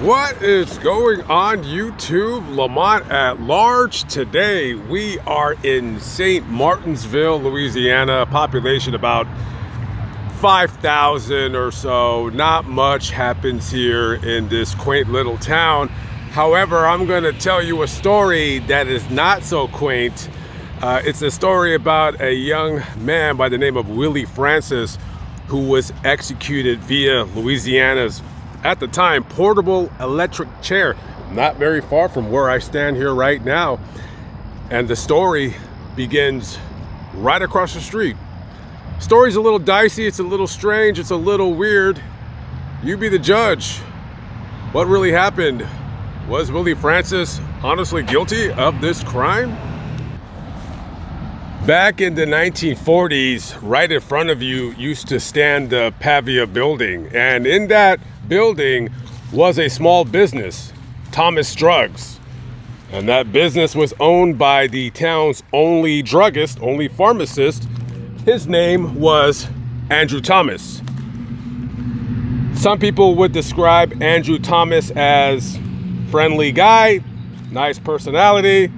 What is going on YouTube? Lamont at large. Today we are in St. Martinsville, Louisiana. Population about 5,000 or so. Not much happens here in this quaint little town. However, I'm going to tell you a story that is not so quaint. It's a story about a young man by the name of Willie Francis who was executed via Louisiana's, at the time, portable electric chair, not very far from where I stand here right now. And the story begins right across the street. Story's a little dicey, it's a little strange, it's a little weird. You be the judge. What really happened? Was Willie Francis honestly guilty of this crime? Back in the 1940s, right in front of you used to stand the Pavia building, and in that building was a small business, Thomas Drugs, and that business was owned by the town's only druggist, only pharmacist. His name was Andrew Thomas. Some people would describe Andrew Thomas as friendly guy, nice personality.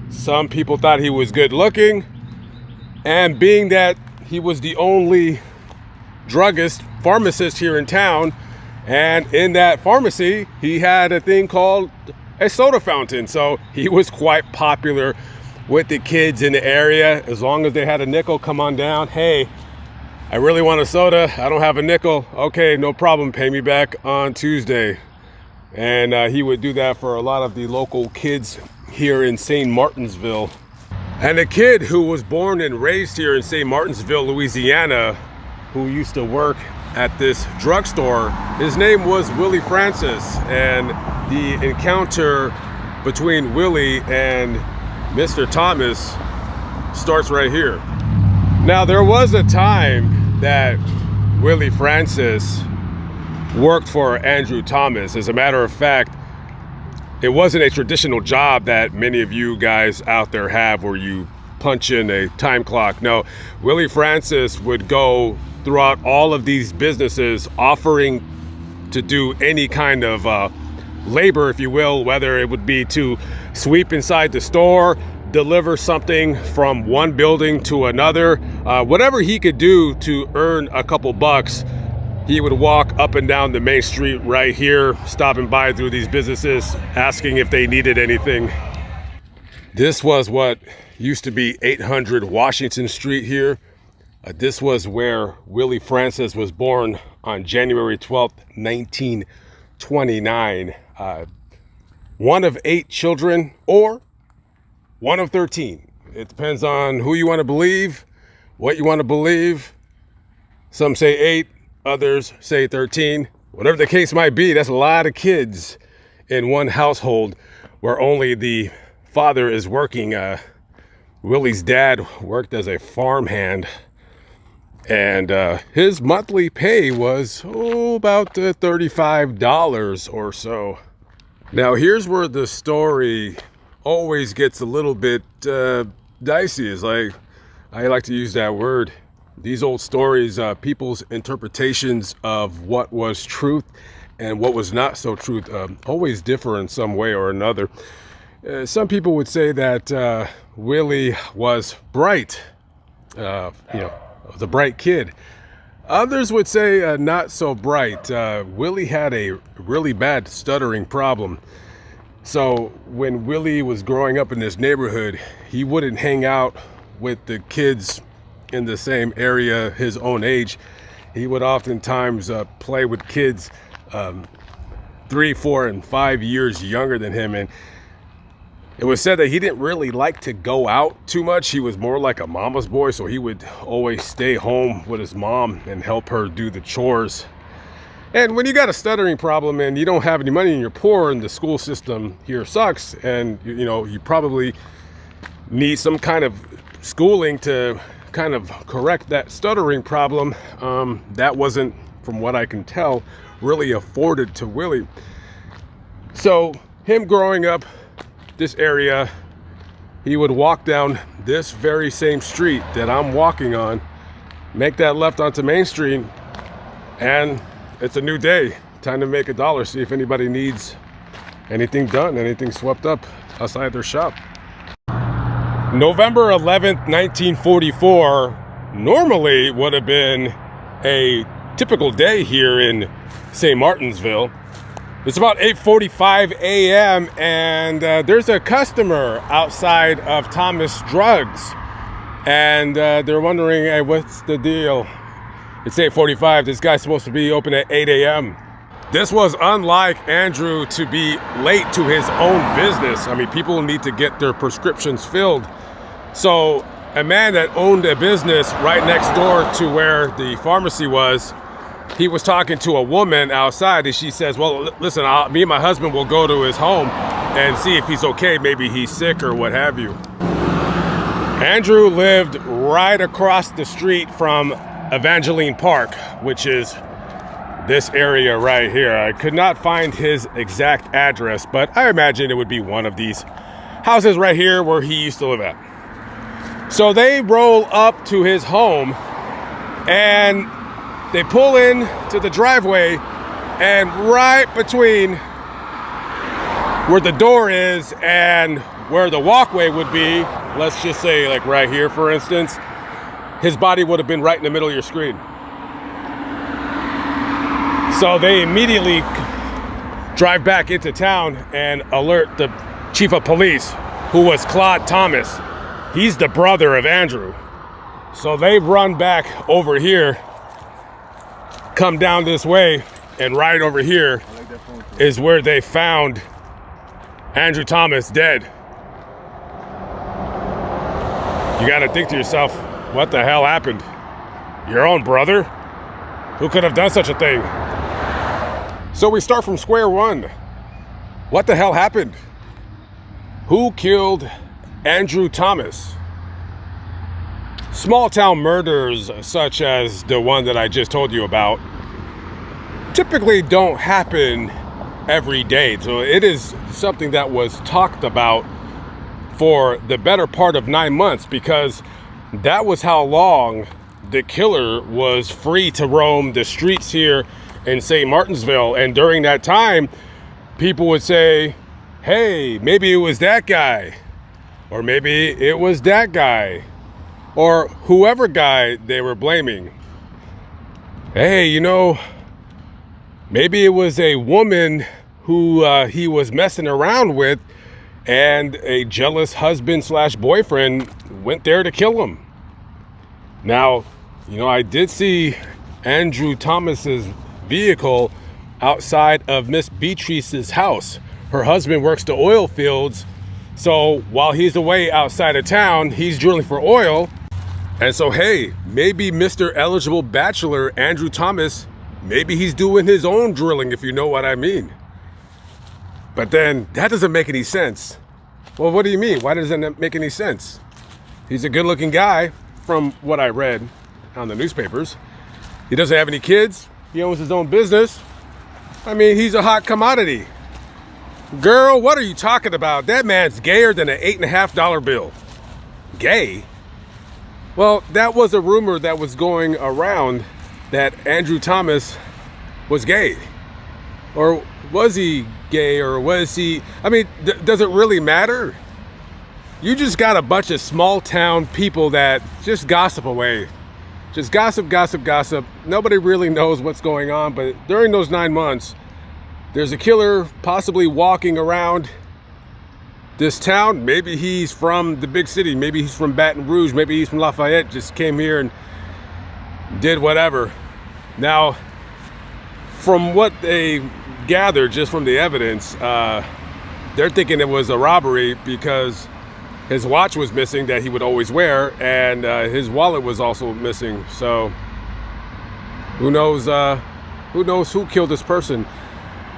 Some people thought he was good looking, and being that he was the only druggist, pharmacist here in town, and in that pharmacy, he had a thing called a soda fountain. So he was quite popular with the kids in the area. As long as they had a nickel, come on down. Hey, I really want a soda. I don't have a nickel. Okay, no problem. Pay me back on Tuesday. And he would do that for a lot of the local kids here in St. Martinsville. And a kid who was born and raised here in St. Martinsville, Louisiana, who used to work at this drugstore, his name was Willie Francis. And the encounter between Willie and Mr. Thomas starts right here. Now, there was a time that Willie Francis worked for Andrew Thomas. As a matter of fact, it wasn't a traditional job that many of you guys out there have where you punch in a time clock. No, Willie Francis would go throughout all of these businesses offering to do any kind of labor, if you will, whether it would be to sweep inside the store, deliver something from one building to another, whatever he could do to earn a couple bucks. He would walk up and down the main street right here, stopping by through these businesses, asking if they needed anything. This was what used to be 800 Washington Street here. This was where Willie Francis was born on January 12th, 1929. One of 8 children, or one of 13. It depends on who you want to believe, what you want to believe. Some say 8. Others say 13. Whatever the case might be, that's a lot of kids in one household where only the father is working. Willie's dad worked as a farmhand, and his monthly pay was about $35 or so. Now, here's where the story always gets a little bit dicey. Is like, I like to use that word. These old stories, people's interpretations of what was truth and what was not so truth always differ in some way or another. Some people would say that Willie was bright, was a bright kid. Others would say not so bright. Willie had a really bad stuttering problem. So when Willie was growing up in this neighborhood, he wouldn't hang out with the kids in the same area his own age. He would oftentimes play with kids 3, 4, and 5 years younger than him, and it was said that he didn't really like to go out too much. He was more like a mama's boy, so he would always stay home with his mom and help her do the chores. And when you got a stuttering problem and you don't have any money and you're poor and the school system here sucks, and you probably need some kind of schooling to kind of correct that stuttering problem, that wasn't, from what I can tell, really afforded to Willie. So him growing up this area, he would walk down this very same street that I'm walking on, make that left onto Main Street, and it's a new day. time to make a dollar, see if anybody needs anything done, anything swept up outside their shop. November 11th, 1944 normally would have been a typical day here in St. Martinsville. It's about 8:45 a.m. and there's a customer outside of Thomas Drugs, and they're wondering, hey, what's the deal? It's 8:45. This guy's supposed to be open at 8 a.m. This was unlike Andrew to be late to his own business. I mean, people need to get their prescriptions filled. So a man that owned a business right next door to where the pharmacy was, he was talking to a woman outside, and she says, well, listen, me and my husband will go to his home and see if he's okay. Maybe he's sick or what have you. Andrew lived right across the street from Evangeline Park, which is this area right here. I could not find his exact address, but I imagine it would be one of these houses right here where he used to live at. So they roll up to his home and they pull in to the driveway, and right between where the door is and where the walkway would be, let's just say like right here, for instance, his body would have been right in the middle of your screen. So they immediately drive back into town and alert the chief of police, who was Claude Thomas. He's the brother of Andrew. So they run back over here, come down this way, and right over here is where they found Andrew Thomas dead. You gotta think to yourself, what the hell happened? Your own brother? Who could have done such a thing? So we start from square one. What the hell happened? Who killed Andrew Thomas? Small town murders such as the one that I just told you about typically don't happen every day. So it is something that was talked about for the better part of 9 months, because that was how long the killer was free to roam the streets here in St. Martinsville. And during that time, people would say, hey, maybe it was that guy, or maybe it was that guy, or whoever guy they were blaming. Hey, you know, maybe it was a woman who he was messing around with, and a jealous husband / boyfriend went there to kill him. Now, you know, I did see Andrew Thomas's vehicle outside of Miss Beatrice's house. Her husband works the oil fields, so while he's away outside of town, he's drilling for oil. And so, hey, maybe Mr. Eligible Bachelor Andrew Thomas, maybe he's doing his own drilling, if you know what I mean. But then that doesn't make any sense. Well, what do you mean? Why doesn't that make any sense? He's a good-looking guy, from what I read on the newspapers. He doesn't have any kids. He owns his own business. I mean, he's a hot commodity. Girl, what are you talking about? That man's gayer than an $8.50 bill. Gay? Well, that was a rumor that was going around, that Andrew Thomas was gay. Or was he gay, or was he? I mean, does it really matter? You just got a bunch of small town people that just gossip away. Just gossip, gossip, gossip. Nobody really knows what's going on, but during those 9 months, there's a killer possibly walking around this town. Maybe he's from the big city. Maybe he's from Baton Rouge. Maybe he's from Lafayette, just came here and did whatever. Now, from what they gathered just from the evidence, they're thinking it was a robbery because his watch was missing that he would always wear, and his wallet was also missing. So who knows who killed this person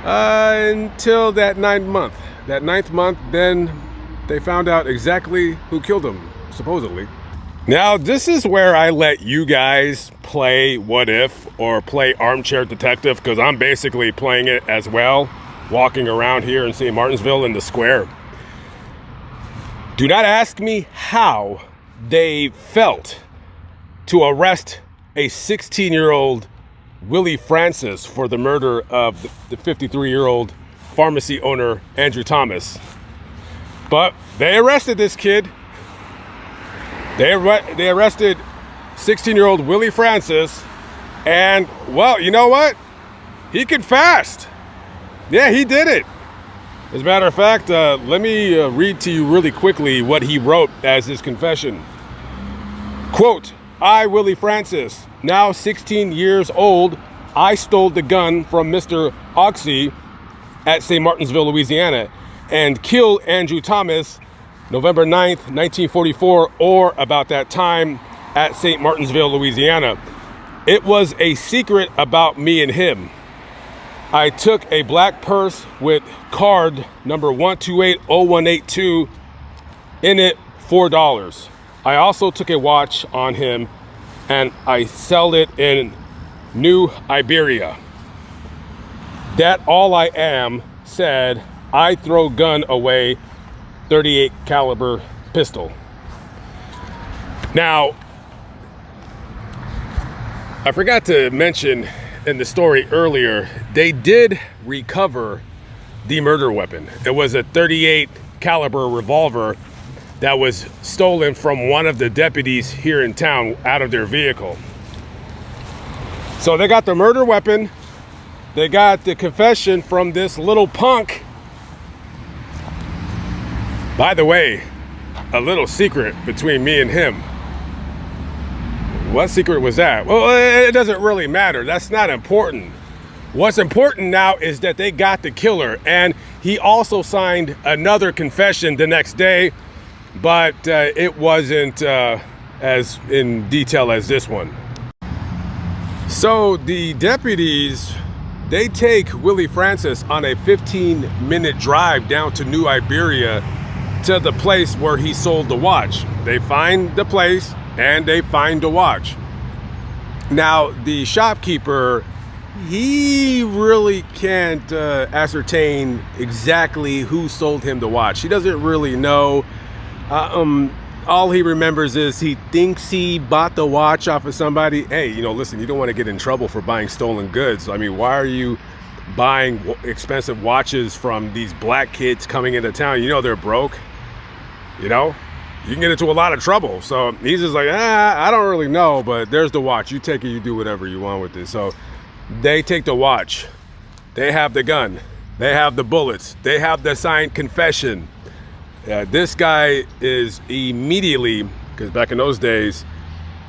until that 9th month. That 9th month, then they found out exactly who killed him, supposedly. Now, this is where I let you guys play what if, or play armchair detective, because I'm basically playing it as well, walking around here in St. Martinsville in the square. Do not ask me how they felt to arrest a 16-year-old Willie Francis for the murder of the 53-year-old pharmacy owner, Andrew Thomas. But they arrested this kid. They arrested 16-year-old Willie Francis. And, well, you know what? He confessed. Yeah, he did it. As a matter of fact, let me read to you really quickly what he wrote as his confession. Quote, I, Willie Francis, now 16 years old, I stole the gun from Mr. Oxy at St. Martinsville, Louisiana, and killed Andrew Thomas November 9th, 1944, or about that time at St. Martinsville, Louisiana. It was a secret about me and him. I took a black purse with card number 1280182, in it $4. I also took a watch on him and I sold it in New Iberia. That all I am, said, I throw gun away, 38 caliber pistol. Now, I forgot to mention in the story earlier, they did recover the murder weapon. It was a 38 caliber revolver that was stolen from one of the deputies here in town out of their vehicle. So they got the murder weapon. They got the confession from this little punk. By the way, a little secret between me and him. What secret was that? Well, it doesn't really matter. That's not important. What's important now is that they got the killer, and he also signed another confession the next day, but it wasn't as in detail as this one. So the deputies, they take Willie Francis on a 15-minute drive down to New Iberia to the place where he sold the watch. They find the place and they find the watch. Now, the shopkeeper, he really can't ascertain exactly who sold him the watch. He doesn't really know. All he remembers is he thinks he bought the watch off of somebody. Hey, listen, you don't want to get in trouble for buying stolen goods. I mean, why are you buying expensive watches from these black kids coming into town? They're broke. You can get into a lot of trouble. So he's just like, I don't really know, but there's the watch. You take it, you do whatever you want with it. So they take the watch. They have the gun. They have the bullets. They have the signed confession. This guy is immediately, because back in those days,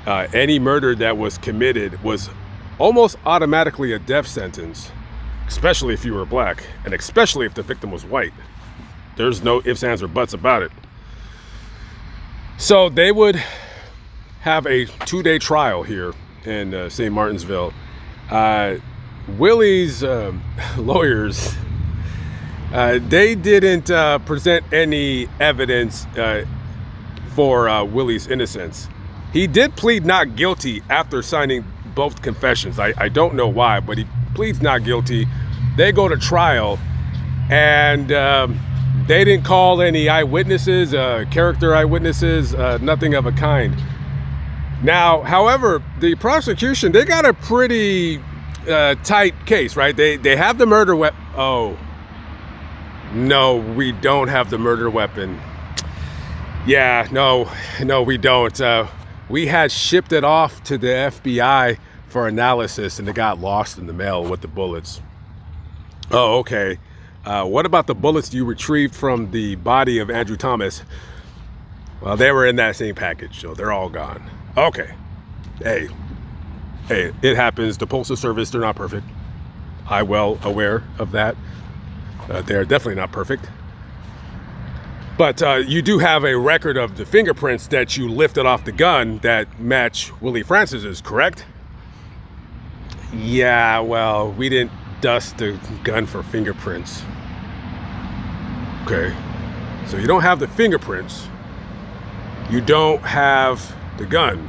any murder that was committed was almost automatically a death sentence, especially if you were black, and especially if the victim was white. There's no ifs, ands, or buts about it. So they would have a 2-day trial here in St. Martinsville. Willie's lawyers, they didn't present any evidence for Willie's innocence. He did plead not guilty after signing both confessions. I don't know why, but he pleads not guilty. They go to trial, and they didn't call any eyewitnesses, character eyewitnesses, nothing of a kind. Now, however, the prosecution, they got a pretty tight case, right? They have the murder weapon. Oh, no, we don't have the murder weapon. Yeah, no, we don't. We had shipped it off to the FBI for analysis, and it got lost in the mail with the bullets. Oh, okay. What about the bullets you retrieved from the body of Andrew Thomas? Well, they were in that same package, so they're all gone. Okay. Hey, it happens. The Postal Service, they're not perfect. I'm well aware of that. They're definitely not perfect. But you do have a record of the fingerprints that you lifted off the gun that match Willie Francis's, correct? Yeah, well, we didn't dust the gun for fingerprints. Okay, so you don't have the fingerprints, you don't have the gun,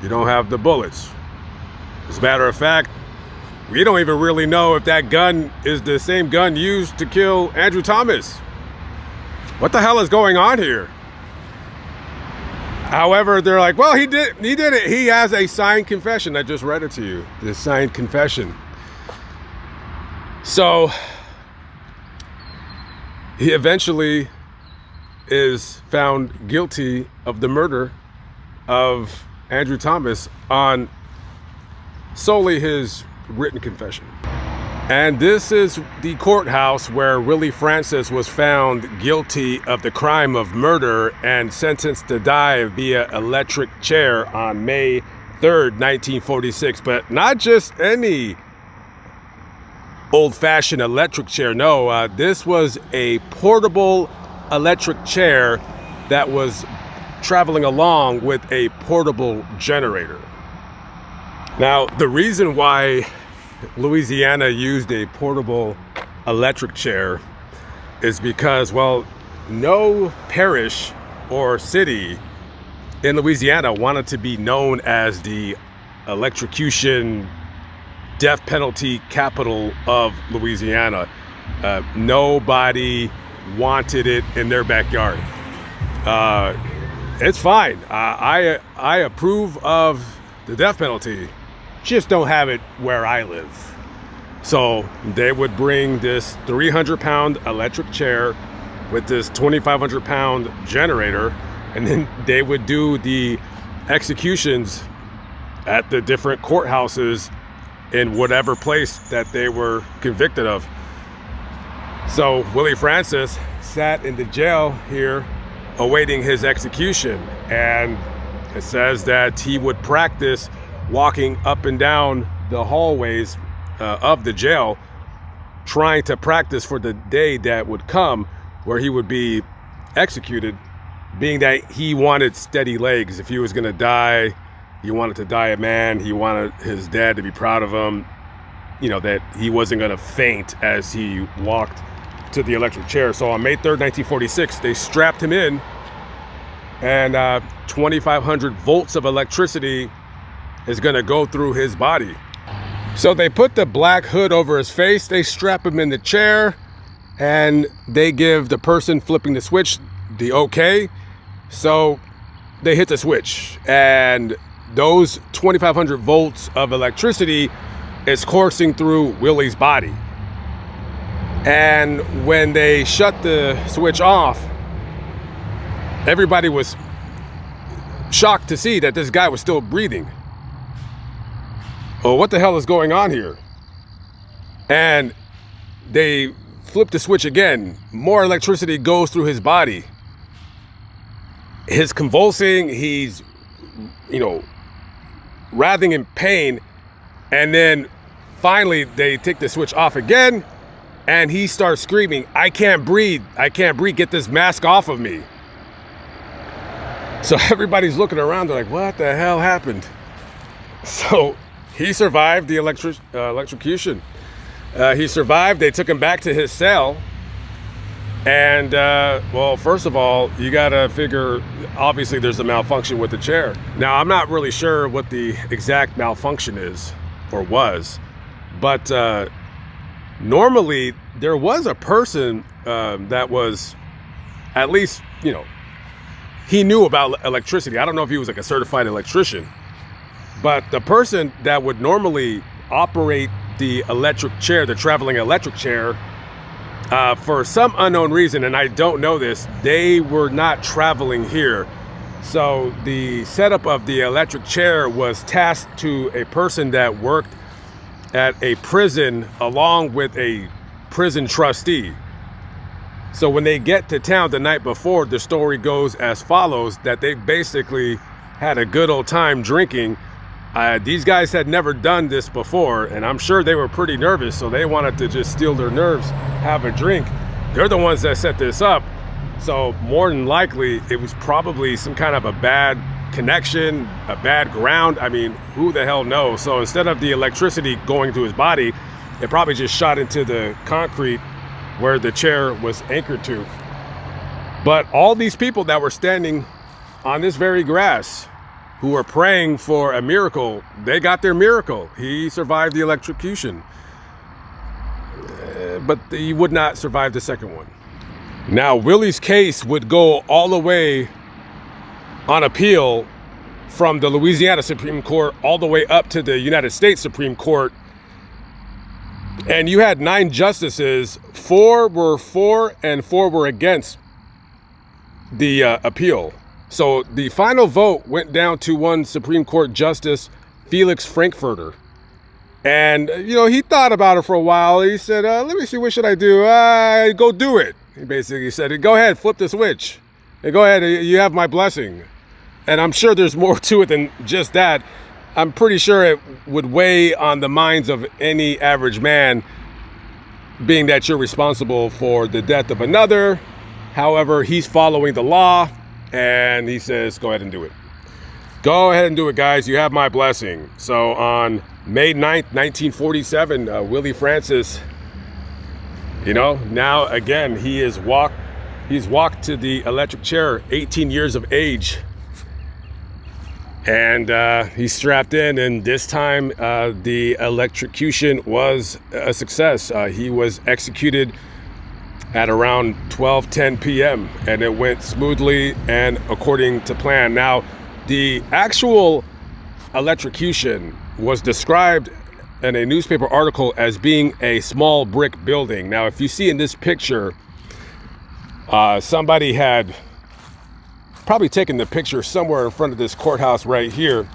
you don't have the bullets. As a matter of fact, we don't even really know if that gun is the same gun used to kill Andrew Thomas. What the hell is going on here? However, they're like, well, he did it. He has a signed confession. I just read it to you, the signed confession. So he eventually is found guilty of the murder of Andrew Thomas on solely his written confession. And this is the courthouse where Willie Francis was found guilty of the crime of murder and sentenced to die via electric chair on May 3rd, 1946. But not just any old-fashioned electric chair. No, this was a portable electric chair that was traveling along with a portable generator. Now, the reason why Louisiana used a portable electric chair is because, well, no parish or city in Louisiana wanted to be known as the electrocution death penalty capital of Louisiana. Nobody wanted it in their backyard. It's fine. I approve of the death penalty. Just don't have it where I live. So they would bring this 300-pound electric chair with this 2,500-pound generator, and then they would do the executions at the different courthouses in whatever place that they were convicted of. So Willie Francis sat in the jail here awaiting his execution, and it says that he would practice walking up and down the hallways of the jail, trying to practice for the day that would come where he would be executed, being that he wanted steady legs. If he was going to die, he wanted to die a man. He wanted his dad to be proud of him, you know, that he wasn't going to faint as he walked to the electric chair. So on May 3rd, 1946, they strapped him in, and 2,500 volts of electricity is going to go through his body. So they put the black hood over his face, they strap him in the chair, and they give the person flipping the switch the okay. So they hit the switch, and those 2,500 volts of electricity is coursing through Willie's body. And when they shut the switch off, everybody was shocked to see that this guy was still breathing. Oh, what the hell is going on here? And they flip the switch again. More electricity goes through his body. He's convulsing, he's, writhing in pain. And then finally they take the switch off again, and he starts screaming, I can't breathe, get this mask off of me. So everybody's looking around, they're like, what the hell happened? So he survived the electrocution. He survived. They took him back to his cell. And, well, first of all, you got to figure, obviously, there's a malfunction with the chair. Now, I'm not really sure what the exact malfunction is or was. But normally, there was a person that was, at least, he knew about electricity. I don't know if he was like a certified electrician. But the person that would normally operate the electric chair, the traveling electric chair, for some unknown reason, and I don't know this, they were not traveling here. So the setup of the electric chair was tasked to a person that worked at a prison along with a prison trustee. So when they get to town the night before, the story goes as follows, that they basically had a good old time drinking. These guys had never done this before, and I'm sure they were pretty nervous, so they wanted to just steal their nerves, have a drink. They're the ones that set this up, so more than likely, it was probably some kind of a bad connection, a bad ground. I mean, who the hell knows? So instead of the electricity going to his body, it probably just shot into the concrete where the chair was anchored to. But all these people that were standing on this very grass, who were praying for a miracle, they got their miracle. He survived the electrocution, but he would not survive the second one. Now, Willie's case would go all the way on appeal from the Louisiana Supreme Court all the way up to the United States Supreme Court. And you had 9 justices, 4 were for and 4 were against the appeal. So the final vote went down to one Supreme Court Justice, Felix Frankfurter. And, he thought about it for a while. He said, let me see, what should I do? Go do it. He basically said, go ahead, flip the switch. Hey, go ahead, you have my blessing. And I'm sure there's more to it than just that. I'm pretty sure it would weigh on the minds of any average man, being that you're responsible for the death of another. However, he's following the law, and he says, go ahead and do it. Go ahead and do it, guys. You have my blessing. So on May 9th, 1947, Willie Francis, now again, he's walked to the electric chair, 18 years of age. And he's strapped in, and this time the electrocution was a success. He was executed at around 12:10 p.m. and it went smoothly and according to plan. Now, the actual electrocution was described in a newspaper article as being a small brick building. Now, if you see in this picture, somebody had probably taken the picture somewhere in front of this courthouse right here.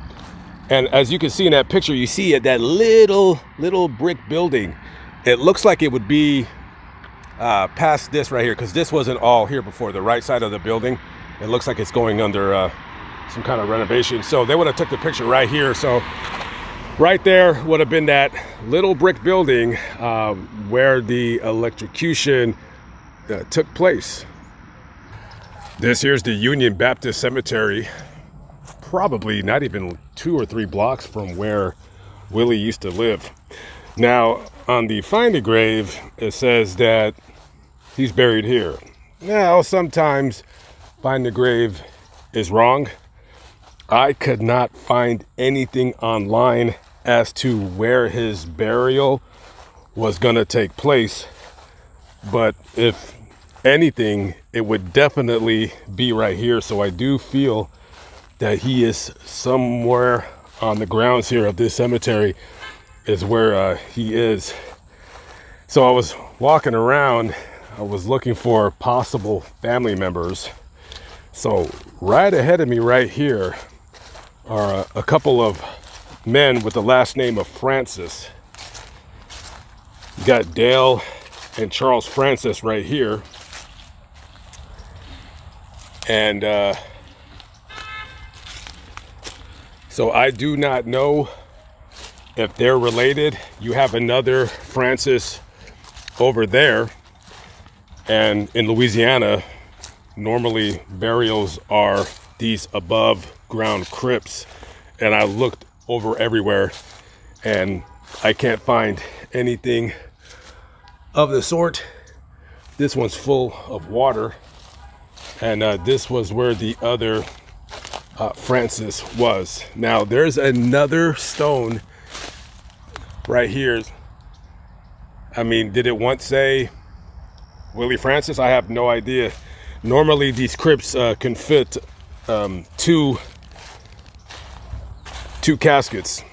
And as you can see in that picture, you see that little brick building. It looks like it would be past this right here, because this wasn't all here before. The right side of the building, it looks like it's going under some kind of renovation. So they would have took the picture right here. So right there would have been that little brick building where the electrocution took place. This here's the Union Baptist Cemetery, probably not even 2 or 3 blocks from where Willie used to live. Now, on the Find a Grave, it says that he's buried here. Now, sometimes Find a Grave is wrong. I could not find anything online as to where his burial was going to take place, but if anything, it would definitely be right here. So I do feel that he is somewhere on the grounds here of this cemetery is where he is. So I was walking around, I was looking for possible family members. So right ahead of me right here are a couple of men with the last name of Francis. You got Dale and Charles Francis right here. And so I do not know if they're related. You have another Francis over there. And in Louisiana, normally burials are these above ground crypts. And I looked over everywhere and I can't find anything of the sort. This one's full of water. And this was where the other Francis was. Now, there's another stone right here. I mean, did it once say Willie Francis? I have no idea. Normally, these crypts can fit 2 caskets.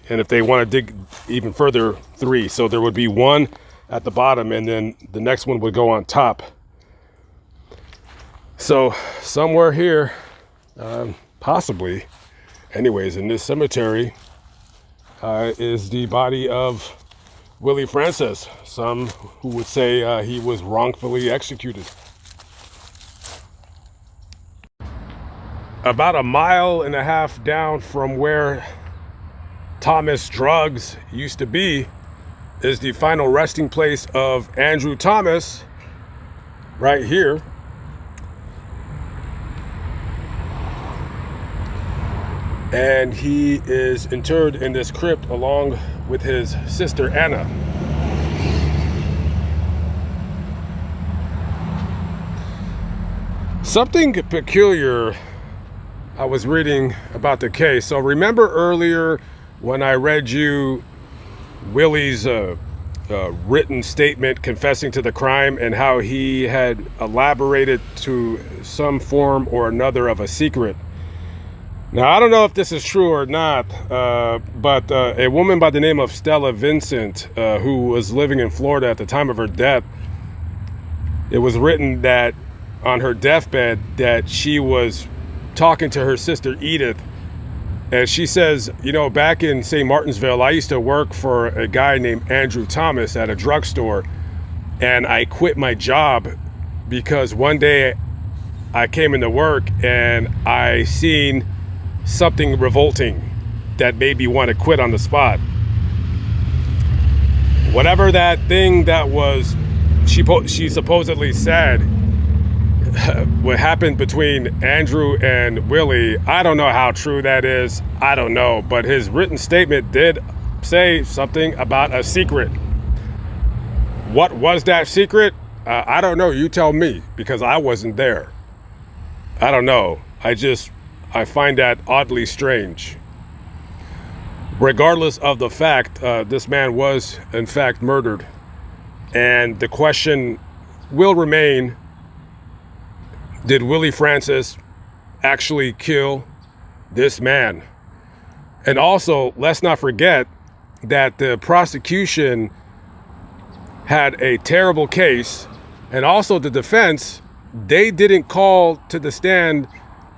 And if they want to dig even further, 3. So there would be one at the bottom, and then the next one would go on top. So somewhere here, possibly, anyways, in this cemetery is the body of Willie Francis. Some who would say he was wrongfully executed. About 1.5 miles down from where Thomas Drugs used to be is the final resting place of Andrew Thomas, right here. And he is interred in this crypt along with his sister Anna. Something peculiar I was reading about the case. So remember earlier when I read you Willie's written statement confessing to the crime and how he had elaborated to some form or another of a secret Now, I don't know if this is true or not, but a woman by the name of Stella Vincent, who was living in Florida at the time of her death, it was written that on her deathbed that she was talking to her sister Edith, and she says, you know, back in St. Martinsville, I used to work for a guy named Andrew Thomas at a drugstore, and I quit my job because one day I came into work and I seen something revolting that made me want to quit on the spot. Whatever that thing that was, she supposedly said what happened between Andrew and Willie. I don't know how true that is. I don't know, but his written statement did say something about a secret. What was that secret? I don't know. You tell me, because I wasn't there. I don't know. I find that oddly strange. Regardless of the fact, this man was in fact murdered. And the question will remain, did Willie Francis actually kill this man? And also, let's not forget that the prosecution had a terrible case, and also the defense, they didn't call to the stand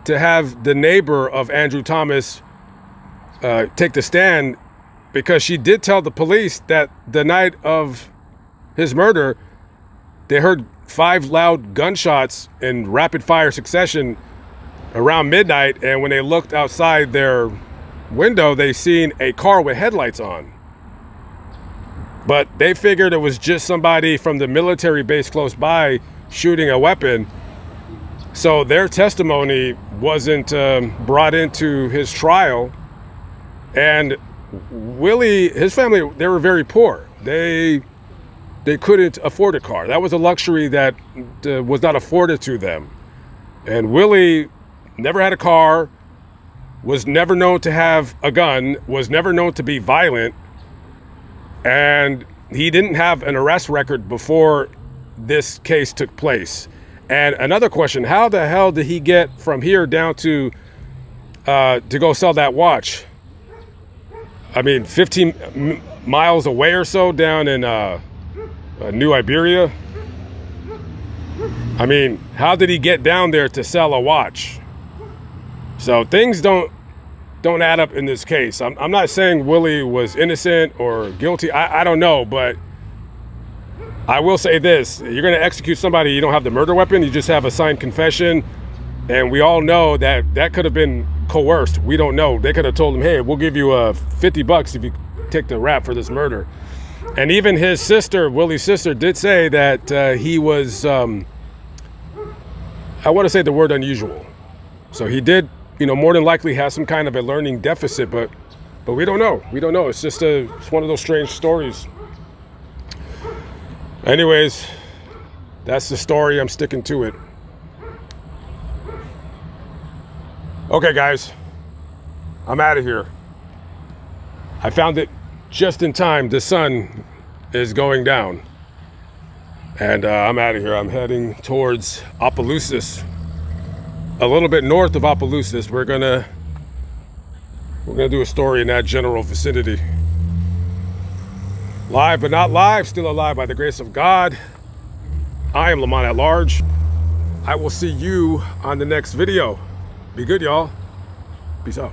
to have the neighbor of Andrew Thomas take the stand, because she did tell the police that the night of his murder, they heard 5 loud gunshots in rapid fire succession around midnight, and when they looked outside their window, they seen a car with headlights on. But they figured it was just somebody from the military base close by shooting a weapon. So their testimony wasn't brought into his trial. And Willie, his family, they were very poor. They couldn't afford a car. That was a luxury that was not afforded to them. And Willie never had a car, was never known to have a gun, was never known to be violent, and he didn't have an arrest record before this case took place. And another question, how the hell did he get from here down to go sell that watch? I mean, 15 miles away or so down in New Iberia. I mean, how did he get down there to sell a watch? So things don't add up in this case. I'm not saying Willie was innocent or guilty. I don't know, but I will say this. You're going to execute somebody, you don't have the murder weapon, you just have a signed confession. And we all know that that could have been coerced. We don't know. They could have told him, hey, we'll give you $50 if you take the rap for this murder. And even his sister, Willie's sister, did say that he was, I want to say the word unusual. So he did, more than likely have some kind of a learning deficit, but we don't know. We don't know. It's just it's one of those strange stories. Anyways, that's the story. I'm sticking to it. Okay, guys, I'm out of here. I found it just in time. The sun is going down, and I'm out of here. I'm heading towards Opelousas, a little bit north of Opelousas. We're gonna do a story in that general vicinity. Live but not live, still alive by the grace of God. I am Lamont at large. I will see you on the next video. Be good, y'all. Peace out.